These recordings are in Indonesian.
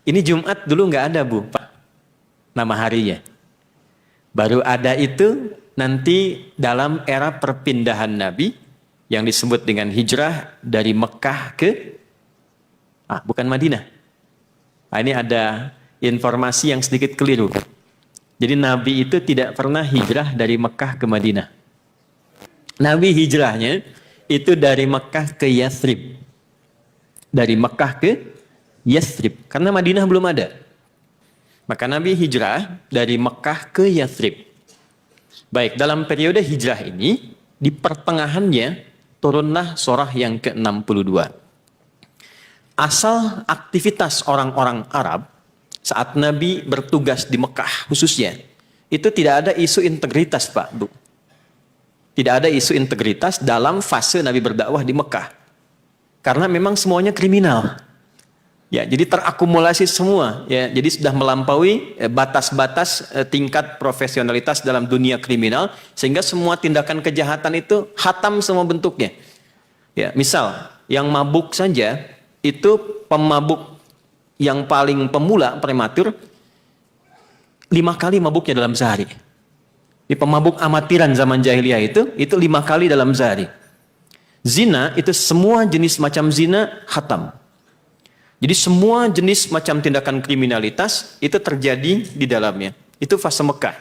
Ini Jumat dulu nggak ada, Bu, Pak, nama harinya. Baru ada itu nanti dalam era perpindahan Nabi yang disebut dengan hijrah dari Mekah ke bukan Madinah. Ini ada informasi yang sedikit keliru. Jadi Nabi itu tidak pernah hijrah dari Mekah ke Madinah. Nabi hijrahnya itu dari Mekah ke Yathrib. Dari Mekah ke Yathrib. Karena Madinah belum ada. Maka Nabi hijrah dari Mekah ke Yathrib. Baik, dalam periode hijrah ini, di pertengahannya turunlah surah yang ke-62. Asal aktivitas orang-orang Arab saat Nabi bertugas di Mekah khususnya, itu tidak ada isu integritas, Pak, Bu. Tidak ada isu integritas dalam fase Nabi berdakwah di Mekah. Karena memang semuanya kriminal. Ya, jadi terakumulasi semua, ya. Jadi sudah melampaui batas-batas tingkat profesionalitas dalam dunia kriminal, sehingga semua tindakan kejahatan itu hatam semua bentuknya. Ya, misal yang mabuk saja itu pemabuk yang paling pemula prematur 5 kali mabuknya dalam sehari. Di pemabuk amatiran zaman jahiliyah itu 5 kali dalam sehari. Zina itu semua jenis macam zina hatam. Jadi semua jenis macam tindakan kriminalitas itu terjadi di dalamnya. Itu fase Mekah.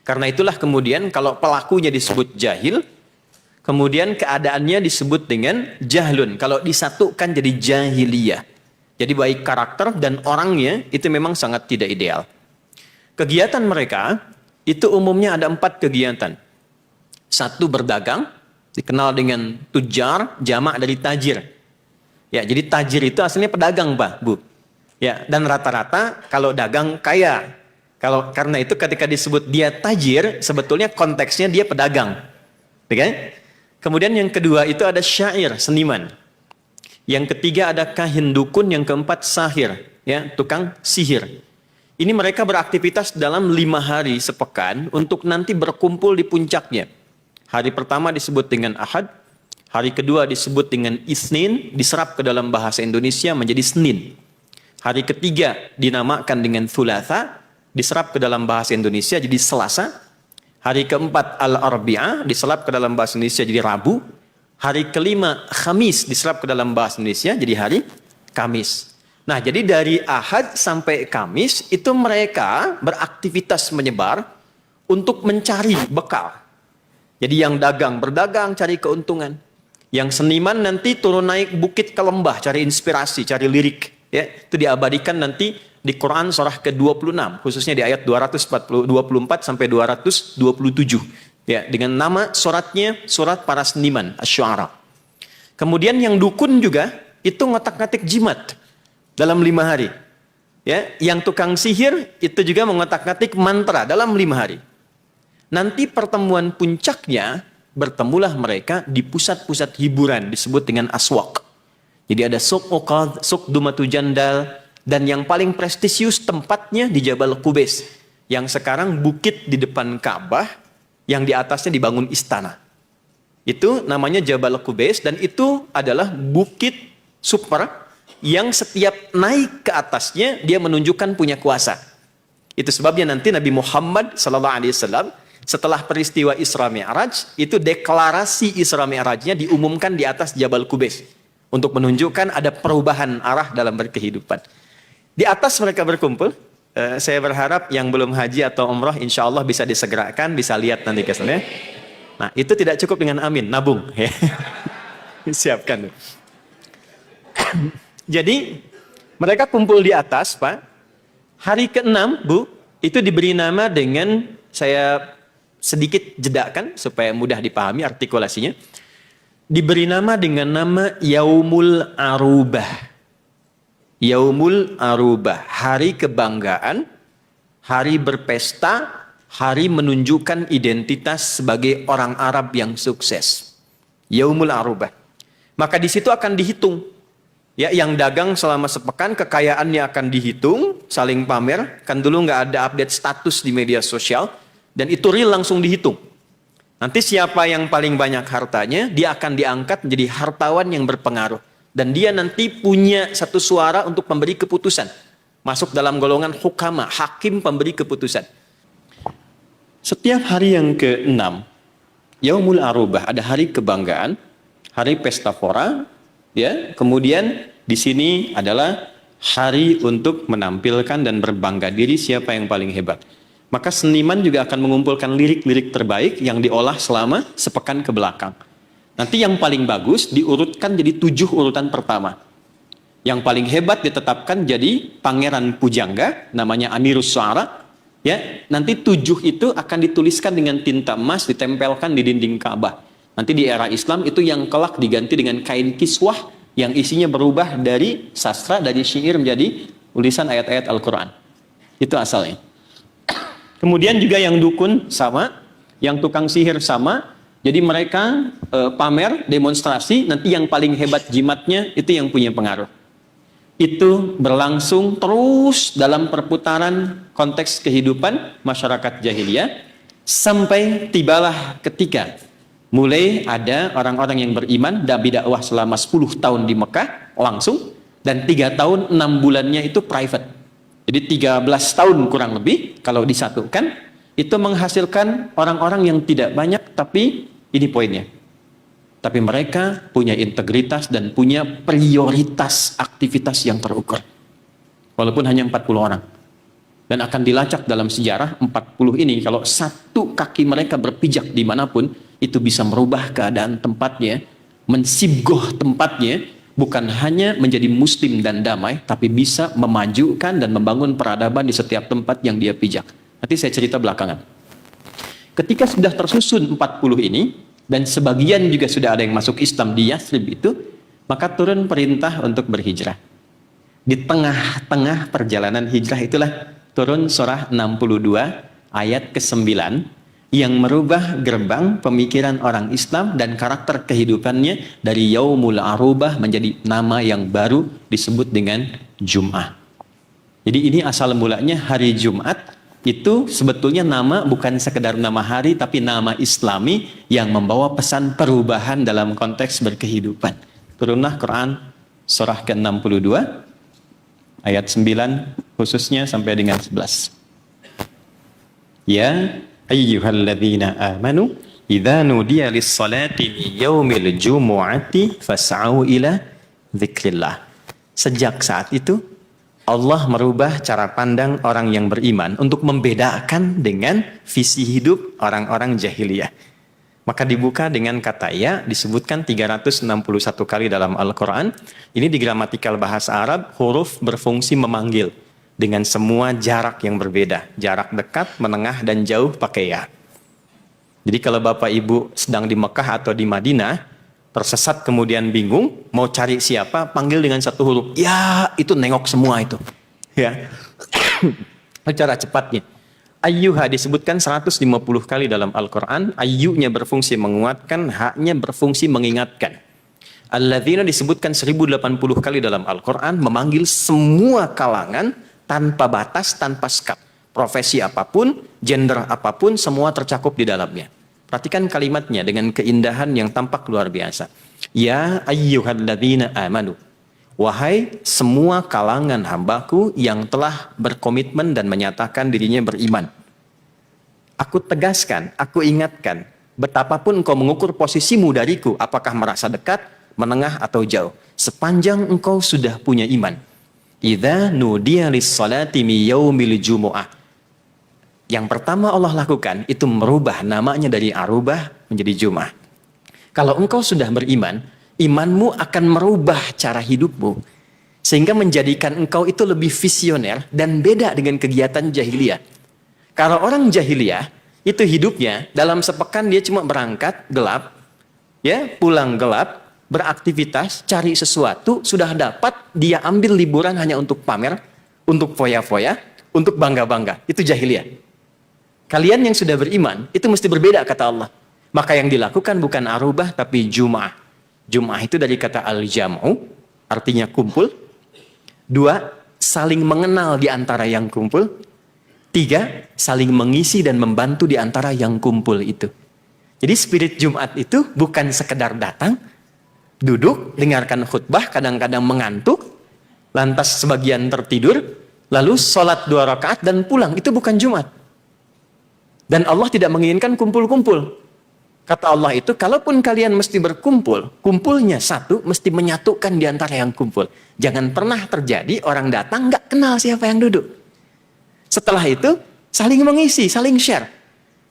Karena itulah kemudian kalau pelakunya disebut jahil, kemudian keadaannya disebut dengan jahlun. Kalau disatukan jadi jahiliyah. Jadi baik karakter dan orangnya itu memang sangat tidak ideal. Kegiatan mereka itu umumnya ada 4 kegiatan. 1, berdagang, dikenal dengan tujar, jamak dari tajir. Ya, jadi tajir itu aslinya pedagang, Pak, Bu. Ya, dan rata-rata kalau dagang kaya. Karena itu ketika disebut dia tajir, sebetulnya konteksnya dia pedagang. Oke? Kemudian yang kedua itu ada syair, seniman. Yang ketiga ada kahin dukun, yang keempat sahir, ya, tukang sihir. Ini mereka beraktivitas dalam 5 hari sepekan untuk nanti berkumpul di puncaknya. Hari pertama disebut dengan Ahad, hari kedua disebut dengan Isnin, diserap ke dalam bahasa Indonesia menjadi Senin. Hari ketiga dinamakan dengan Thulatha, diserap ke dalam bahasa Indonesia jadi Selasa. Hari keempat Al-Arbi'ah, diserap ke dalam bahasa Indonesia jadi Rabu. Hari kelima Khamis, diserap ke dalam bahasa Indonesia jadi hari Kamis. Nah, jadi dari Ahad sampai Kamis itu mereka beraktivitas menyebar untuk mencari bekal. Jadi yang dagang berdagang cari keuntungan. Yang seniman nanti turun naik bukit ke lembah cari inspirasi, cari lirik. Ya, itu diabadikan nanti di Quran surah ke-26, khususnya di ayat 224 sampai 227. Ya, dengan nama suratnya surat para seniman, Asy-Syu'ara. Kemudian yang dukun juga itu ngotak-ngatik jimat dalam 5 hari. Ya, yang tukang sihir itu juga mengotak-ngatik mantra dalam 5 hari. Nanti pertemuan puncaknya bertemulah mereka di pusat-pusat hiburan disebut dengan aswaq. Jadi ada Suq Uqadh, Suq Dumatu Jandal, dan yang paling prestisius tempatnya di Jabal Qubais, yang sekarang bukit di depan Ka'bah yang di atasnya dibangun istana. Itu namanya Jabal Qubais, dan itu adalah bukit super yang setiap naik ke atasnya dia menunjukkan punya kuasa. Itu sebabnya nanti Nabi Muhammad SAW setelah peristiwa Isra Mi'raj, itu deklarasi Isra Mi'rajnya diumumkan di atas Jabal Qubais untuk menunjukkan ada perubahan arah dalam berkehidupan. Di atas mereka berkumpul. Saya berharap yang belum haji atau umrah insya Allah bisa disegerakan, bisa lihat nanti kesannya. Nah, itu tidak cukup dengan amin, nabung. Siapkan. Jadi mereka kumpul di atas, Pak. Hari ke-6, Bu, itu diberi nama dengan, saya sedikit jedakan supaya mudah dipahami artikulasinya. Diberi nama dengan nama Yaumul Arubah. Yaumul Arubah, hari kebanggaan, hari berpesta, hari menunjukkan identitas sebagai orang Arab yang sukses. Yaumul Arubah. Maka di situ akan dihitung. Ya, yang dagang selama sepekan kekayaannya akan dihitung, saling pamer. Kan dulu nggak ada update status di media sosial. Dan itu real langsung dihitung. Nanti siapa yang paling banyak hartanya, dia akan diangkat menjadi hartawan yang berpengaruh. Dan dia nanti punya satu suara untuk memberi keputusan. masuk dalam golongan hukama, hakim pemberi keputusan. Setiap hari yang ke-6, Yaumul Arubah, ada hari kebanggaan, hari pesta pora, ya. Kemudian di sini adalah hari untuk menampilkan dan berbangga diri siapa yang paling hebat. Maka seniman juga akan mengumpulkan lirik-lirik terbaik yang diolah selama sepekan ke belakang. Nanti yang paling bagus diurutkan jadi 7 urutan pertama. Yang paling hebat ditetapkan jadi Pangeran Pujangga, namanya Amirus Syu'ara. Ya, nanti 7 itu akan dituliskan dengan tinta emas, ditempelkan di dinding Ka'bah. Nanti di era Islam itu yang kelak diganti dengan kain kiswah yang isinya berubah dari sastra, dari syair menjadi tulisan ayat-ayat Al-Quran. Itu asalnya. Kemudian juga yang dukun sama, yang tukang sihir sama. Jadi mereka pamer, demonstrasi, nanti yang paling hebat jimatnya itu yang punya pengaruh. Itu berlangsung terus dalam perputaran konteks kehidupan masyarakat jahiliyah sampai tibalah ketika mulai ada orang-orang yang beriman dan berdakwah selama 10 tahun di Mekah langsung, dan 3 tahun 6 bulannya itu private. Jadi 13 tahun kurang lebih kalau disatukan itu menghasilkan orang-orang yang tidak banyak, tapi ini poinnya. Tapi mereka punya integritas dan punya prioritas aktivitas yang terukur. Walaupun hanya 40 orang. Dan akan dilacak dalam sejarah 40 ini, kalau satu kaki mereka berpijak dimanapun, itu bisa merubah keadaan tempatnya, mensibgoh tempatnya, bukan hanya menjadi muslim dan damai, tapi bisa memajukan dan membangun peradaban di setiap tempat yang dia pijak. Nanti saya cerita belakangan. Ketika sudah tersusun 40 ini, dan sebagian juga sudah ada yang masuk Islam di Yathrib itu, maka turun perintah untuk berhijrah. Di tengah-tengah perjalanan hijrah itulah turun surah 62 ayat ke-9 yang merubah gerbang pemikiran orang Islam dan karakter kehidupannya dari Yaumul Arubah menjadi nama yang baru disebut dengan Jum'ah. Jadi ini asal mulanya hari Jumat itu sebetulnya nama bukan sekedar nama hari, tapi nama Islami yang membawa pesan perubahan dalam konteks berkehidupan. Turunlah Quran surah ke-62 ayat 9 khususnya sampai dengan 11. Ya ayyuhalladzina amanu idza nudiya lis-salati min yaumil jumu'ati fas'au ila dzikrillah. Sejak saat itu Allah merubah cara pandang orang yang beriman untuk membedakan dengan visi hidup orang-orang jahiliyah. Maka dibuka dengan kata ya, disebutkan 361 kali dalam Al-Quran. Ini di gramatikal bahasa Arab, huruf berfungsi memanggil dengan semua jarak yang berbeda. Jarak dekat, menengah, dan jauh pakai ya. Jadi kalau Bapak Ibu sedang di Mekah atau di Madinah, tersesat kemudian bingung, mau cari siapa, panggil dengan satu huruf. Ya, itu nengok semua itu. Ya. Cara cepatnya. Ayyuha disebutkan 150 kali dalam Al-Quran. Ayyunya berfungsi menguatkan, haknya berfungsi mengingatkan. Alladzina disebutkan 1080 kali dalam Al-Quran, memanggil semua kalangan tanpa batas, tanpa skap. Profesi apapun, gender apapun, semua tercakup di dalamnya. Perhatikan kalimatnya dengan keindahan yang tampak luar biasa. Ya ayyuhalladzina amanu. Wahai semua kalangan hambaku yang telah berkomitmen dan menyatakan dirinya beriman. Aku tegaskan, aku ingatkan, betapapun engkau mengukur posisimu dariku, apakah merasa dekat, menengah atau jauh, sepanjang engkau sudah punya iman. Idza nudiya lis-salati mi yaumil jumu'ah. Yang pertama Allah lakukan itu merubah namanya dari Arubah menjadi Jum'ah. Kalau engkau sudah beriman, imanmu akan merubah cara hidupmu sehingga menjadikan engkau itu lebih visioner dan beda dengan kegiatan jahiliyah. Kalau orang jahiliyah itu hidupnya dalam sepekan dia cuma berangkat gelap, ya, pulang gelap, beraktivitas, cari sesuatu, sudah dapat, dia ambil liburan hanya untuk pamer, untuk foya-foya, untuk bangga-bangga. Itu jahiliyah. Kalian yang sudah beriman, itu mesti berbeda kata Allah. Maka yang dilakukan bukan Arubah, tapi Jum'ah. Jum'ah itu dari kata al-jam'u, artinya kumpul. 2, saling mengenal di antara yang kumpul. 3, saling mengisi dan membantu di antara yang kumpul itu. Jadi spirit Jumat itu bukan sekedar datang, duduk, dengarkan khutbah, kadang-kadang mengantuk, lantas sebagian tertidur, lalu sholat 2 rakaat dan pulang, itu bukan Jumat. Dan Allah tidak menginginkan kumpul-kumpul. Kata Allah itu, kalaupun kalian mesti berkumpul, kumpulnya satu, mesti menyatukan di antara yang kumpul. Jangan pernah terjadi orang datang nggak kenal siapa yang duduk. Setelah itu, saling mengisi, saling share.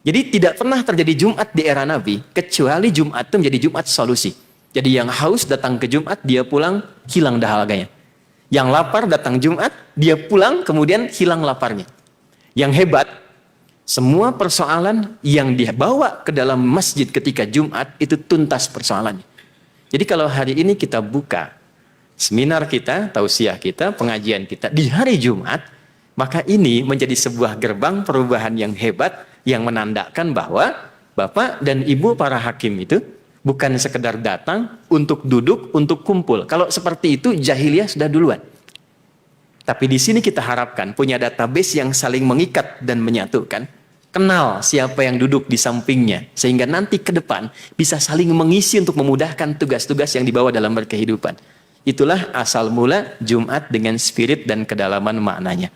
Jadi tidak pernah terjadi Jumat di era Nabi, kecuali Jumat itu menjadi Jumat solusi. Jadi yang haus datang ke Jumat, dia pulang, hilang dahaganya. Yang lapar datang Jumat, dia pulang, kemudian hilang laparnya. Yang hebat, semua persoalan yang dibawa ke dalam masjid ketika Jumat, itu tuntas persoalannya. Jadi kalau hari ini kita buka seminar kita, tausiah kita, pengajian kita di hari Jumat, maka ini menjadi sebuah gerbang perubahan yang hebat, yang menandakan bahwa Bapak dan Ibu para hakim itu bukan sekedar datang untuk duduk, untuk kumpul. Kalau seperti itu, jahiliyah sudah duluan. Tapi di sini kita harapkan punya database yang saling mengikat dan menyatukan. Kenal siapa yang duduk di sampingnya. Sehingga nanti ke depan bisa saling mengisi untuk memudahkan tugas-tugas yang dibawa dalam berkehidupan. Itulah asal mula Jumat dengan spirit dan kedalaman maknanya.